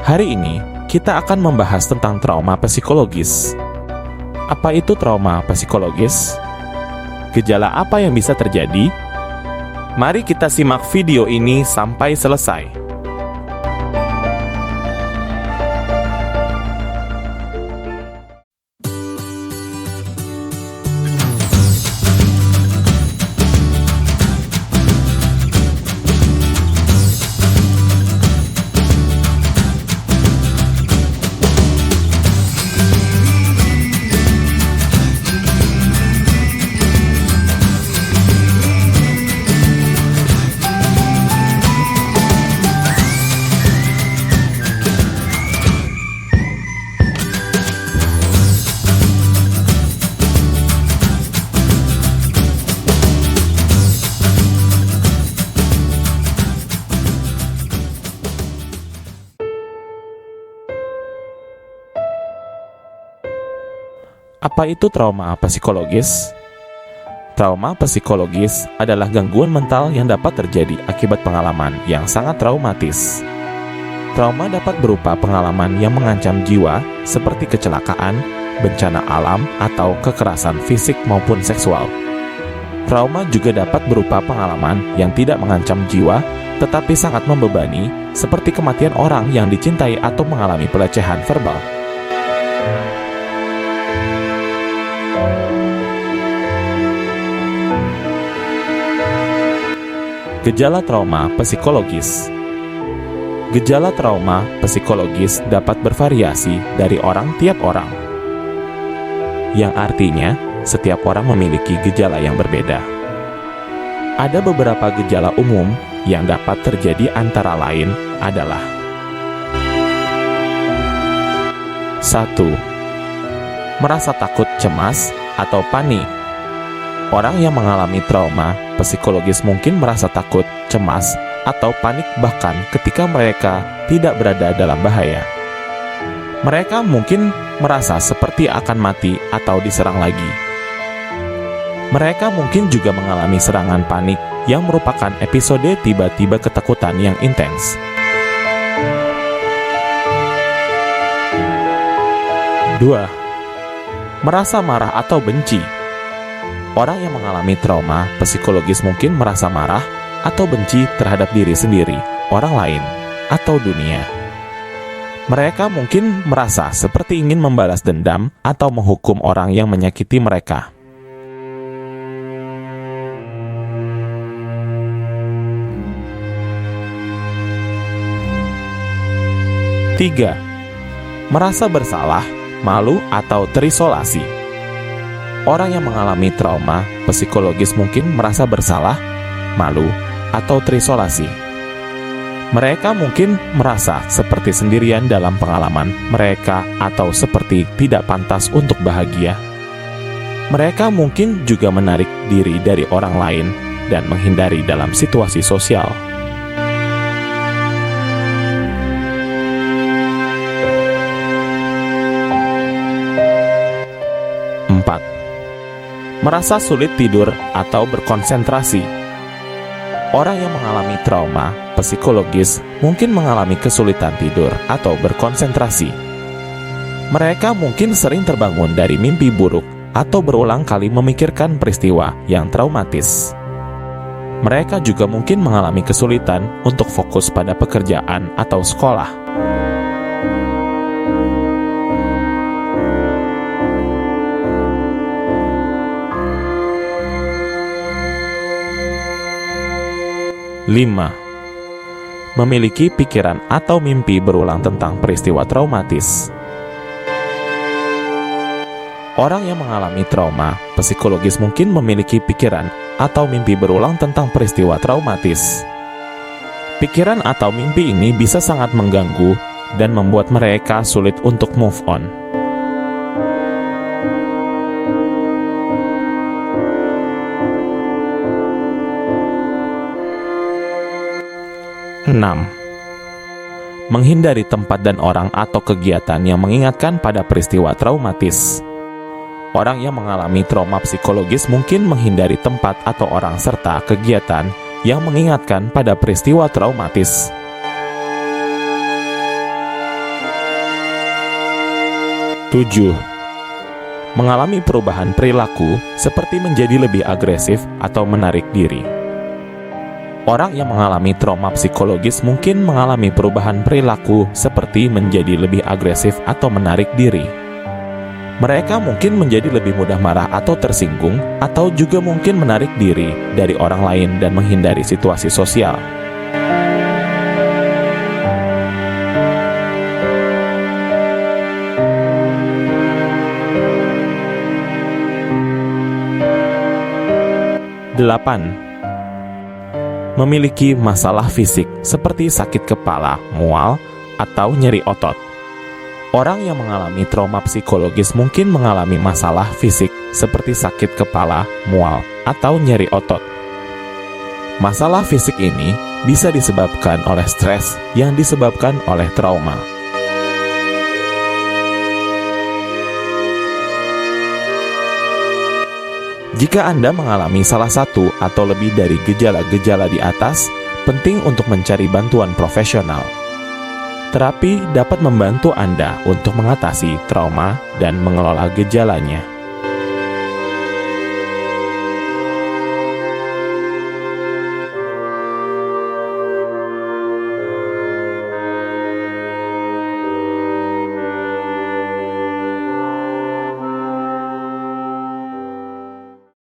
Hari ini, kita akan membahas tentang trauma psikologis. Apa itu trauma psikologis? Gejala apa yang bisa terjadi? Mari kita simak video ini sampai selesai. Apa itu trauma psikologis? Trauma psikologis adalah gangguan mental yang dapat terjadi akibat pengalaman yang sangat traumatis. Trauma dapat berupa pengalaman yang mengancam jiwa seperti kecelakaan, bencana alam, atau kekerasan fisik maupun seksual. Trauma juga dapat berupa pengalaman yang tidak mengancam jiwa tetapi sangat membebani seperti kematian orang yang dicintai atau mengalami pelecehan verbal. Gejala trauma psikologis. Gejala trauma psikologis dapat bervariasi dari orang tiap orang, yang artinya setiap orang memiliki gejala yang berbeda. Ada beberapa gejala umum yang dapat terjadi antara lain adalah 1. Merasa takut, cemas, atau panik. Orang yang mengalami trauma psikologis mungkin merasa takut, cemas, atau panik bahkan ketika mereka tidak berada dalam bahaya. Mereka mungkin merasa seperti akan mati atau diserang lagi. Mereka mungkin juga mengalami serangan panik yang merupakan episode tiba-tiba ketakutan yang intens. 2. Merasa marah atau benci. Orang yang mengalami trauma psikologis mungkin merasa marah atau benci terhadap diri sendiri, orang lain, atau dunia. Mereka mungkin merasa seperti ingin membalas dendam atau menghukum orang yang menyakiti mereka. 3. Merasa bersalah, malu, atau terisolasi. Orang yang mengalami trauma psikologis mungkin merasa bersalah, malu, atau terisolasi. Mereka mungkin merasa seperti sendirian dalam pengalaman mereka atau seperti tidak pantas untuk bahagia. Mereka mungkin juga menarik diri dari orang lain dan menghindari dalam situasi sosial. 4. Merasa sulit tidur atau berkonsentrasi. Orang yang mengalami trauma psikologis mungkin mengalami kesulitan tidur atau berkonsentrasi. Mereka mungkin sering terbangun dari mimpi buruk atau berulang kali memikirkan peristiwa yang traumatis. Mereka juga mungkin mengalami kesulitan untuk fokus pada pekerjaan atau sekolah. 5. Memiliki pikiran atau mimpi berulang tentang peristiwa traumatis. Orang yang mengalami trauma psikologis mungkin memiliki pikiran atau mimpi berulang tentang peristiwa traumatis. Pikiran atau mimpi ini bisa sangat mengganggu dan membuat mereka sulit untuk move on. 6. Menghindari tempat dan orang atau kegiatan yang mengingatkan pada peristiwa traumatis. Orang yang mengalami trauma psikologis mungkin menghindari tempat atau orang serta kegiatan yang mengingatkan pada peristiwa traumatis. 7. Mengalami perubahan perilaku seperti menjadi lebih agresif atau menarik diri. Orang yang mengalami trauma psikologis mungkin mengalami perubahan perilaku seperti menjadi lebih agresif atau menarik diri. Mereka mungkin menjadi lebih mudah marah atau tersinggung, atau juga mungkin menarik diri dari orang lain dan menghindari situasi sosial. Delapan. Memiliki masalah fisik seperti sakit kepala, mual, atau nyeri otot. Orang yang mengalami trauma psikologis mungkin mengalami masalah fisik seperti sakit kepala, mual, atau nyeri otot. Masalah fisik ini bisa disebabkan oleh stres yang disebabkan oleh trauma. Jika Anda mengalami salah satu atau lebih dari gejala-gejala di atas, penting untuk mencari bantuan profesional. Terapi dapat membantu Anda untuk mengatasi trauma dan mengelola gejalanya.